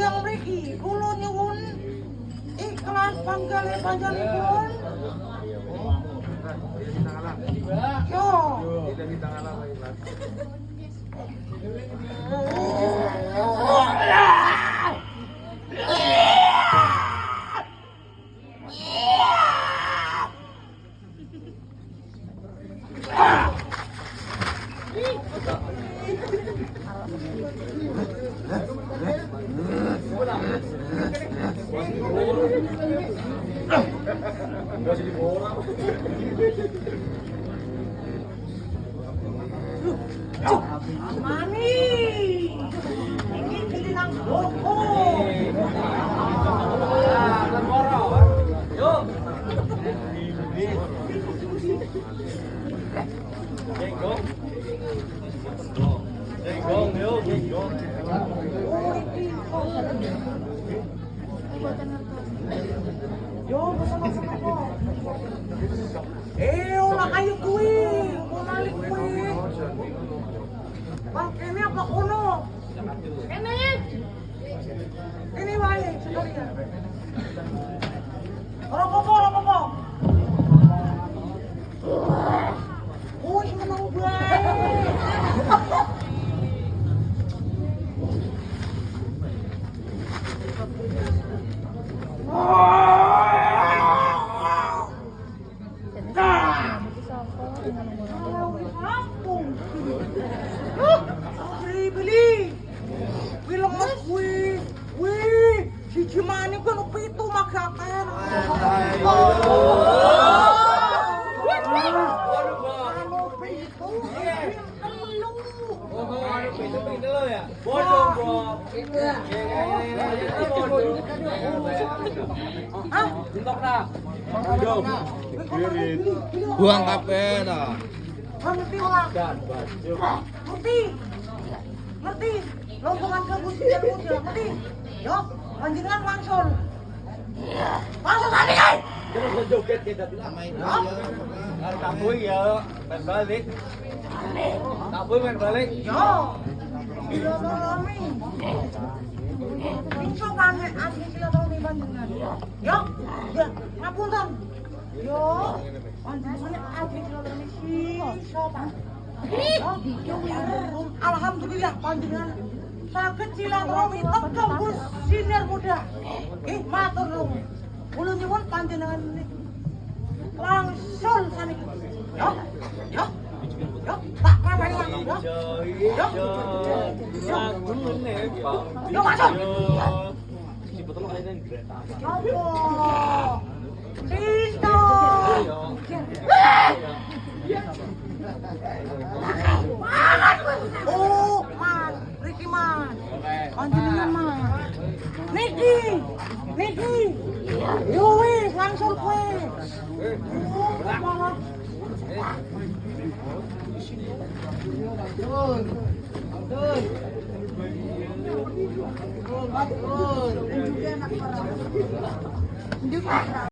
tiyang mriki kula nyuwun ikhlas panjalipun. Yo. Mani, ini kelinang boko. Yuk. Jenggong. Jenggong, yuk, jenggong. Yo, bersama-sama kok. Ulah kayu kuih, nalik kuih. Bang, ini apa kuno? Ini wae, sekalian. Rokok. Kuih menang bae. Beli. Bilang mas wih, si Jimani kan pitu magaten. Buang kabeh ta. Ngerti ora? Ngerti. Lompongan ke muda, ngerti? Yo, panjenengan wangsul. Wangsul tadi kan? Terus joget kita bilang main ya. Kabui ya, main balik. Kabui main balik. Yo. Silaturahmi. Iso kangen asli silaturahmi panjenengan. Yo. Ya, ngapunten. Yo. Panjenengan asli silaturahmi iso, Pak. Alhamdulillah panjenengan saged silaturahmi tembus sinar muda. Matur nuwun. Kula nyuwun panjenengan langsung saniki. Yo. Tak ramai langsung. Yo masuk. Apa? Cinta. Oh, man, Ricky man. Panjenengan man. Niki. Yo wis langsung kowe. Turun.